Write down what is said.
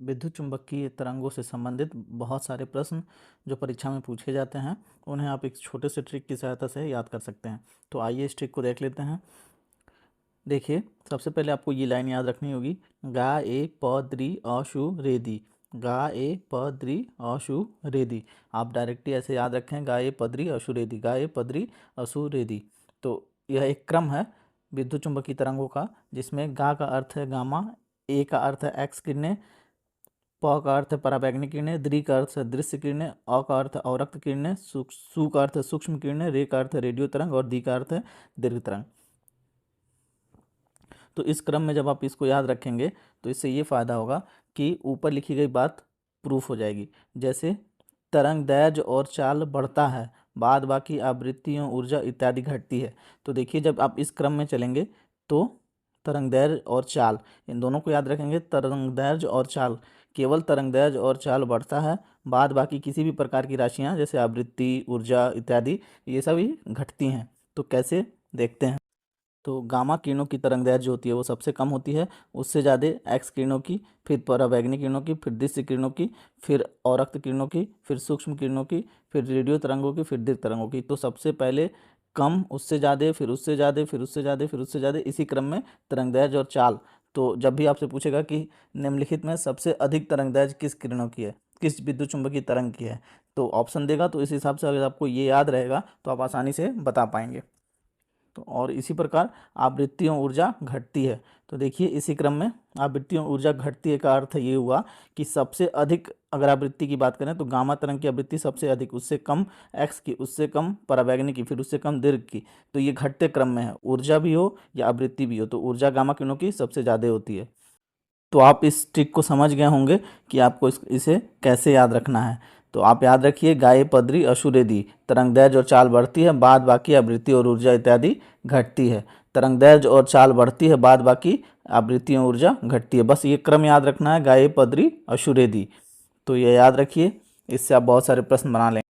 विद्युत चुंबकीय तरंगों से संबंधित बहुत सारे प्रश्न जो परीक्षा में पूछे जाते हैं उन्हें आप एक छोटे से ट्रिक की सहायता से याद कर सकते हैं। तो आइए इस ट्रिक को देख लेते हैं। देखिए, सबसे पहले आपको ये लाइन याद रखनी होगी, गा ए प द्रि अशु रेदी। गा ए प द्रि अशु रेदी। आप डायरेक्टली ऐसे याद रखें, गा ए पद्री अशु रेदी, गा ए पद्री अशु रेदी। तो यह एक क्रम है विद्युत चुंबकीय तरंगों का, जिसमें गा का अर्थ है गामा, ए का अर्थ है एक्स किरणें, प का अर्थ है पराबैंगनी किरणें, द्रि का अर्थ है दृश्य किरणें, अ का अर्थ है अवरक्त किरणें, सु का अर्थ है सूक्ष्म किरणें, रे का अर्थ है रेडियो तरंग और दी का अर्थ है दीर्घ तरंग। तो इस क्रम में जब आप इसको याद रखेंगे तो इससे ये फ़ायदा होगा कि ऊपर लिखी गई बात प्रूफ हो जाएगी। जैसे तरंग दैर्घ्य और चाल बढ़ता है, बाद बाकी आवृत्तियों ऊर्जा इत्यादि घटती है। तो देखिए, जब आप इस क्रम में चलेंगे तो तरंग दैर्घ्य और चाल, इन दोनों को याद रखेंगे। तरंग दैर्घ्य और चाल, केवल तरंग दैर्घ्य और चाल बढ़ता है, बाद बाकी किसी भी प्रकार की राशियाँ जैसे आवृत्ति, ऊर्जा इत्यादि ये सभी घटती हैं। तो कैसे, देखते हैं। तो गामा किरणों की तरंगदैर्घ्य जो होती है वो सबसे कम होती है, उससे ज़्यादा एक्स किरणों की, फिर पराबैंगनी किरणों की, फिर दृश्य किरणों की, फिर अवरक्त किरणों की, फिर सूक्ष्म किरणों की, फिर रेडियो तरंगों की, फिर दीर्घ तरंगों की। तो सबसे पहले कम, उससे ज़्यादा, फिर उससे ज़्यादा, फिर उससे ज़्यादा, फिर उससे ज़्यादा, इसी क्रम में तरंगदैर्घ्य और चाल। तो जब भी आपसे पूछेगा कि निम्नलिखित में सबसे अधिक तरंगदैर्घ्य किस किरणों की है, किस विद्युत चुंबकीय तरंग की है, तो ऑप्शन देगा। तो इस हिसाब से अगर आपको ये याद रहेगा तो आप आसानी से बता पाएंगे। तो और इसी प्रकार आवृत्तियों ऊर्जा घटती है। तो देखिए, इसी क्रम में आवृत्तियों ऊर्जा घटती है का अर्थ ये हुआ कि सबसे अधिक अगर आवृत्ति की बात करें तो गामा तरंग की आवृत्ति सबसे अधिक, उससे कम एक्स की, उससे कम पराबैंगनी की, फिर उससे कम दीर्घ की। तो ये घटते क्रम में है, ऊर्जा भी हो या आवृत्ति भी हो, तो ऊर्जा गामा किरणों की सबसे ज़्यादा होती है। तो आप इस ट्रिक को समझ गए होंगे कि आपको इसे कैसे याद रखना है। तो आप याद रखिए, गाये पद्री अशुरेदी, तरंगदैर्घ्य और चाल बढ़ती है, बाद बाकी आवृत्ति और ऊर्जा इत्यादि घटती है। तरंगदैर्घ्य और चाल बढ़ती है, बाद बाकी आवृत्ति और ऊर्जा घटती है। बस ये क्रम याद रखना है, गाये पद्री अशुरेदी। तो ये याद रखिए, इससे आप बहुत सारे प्रश्न बना लेंगे।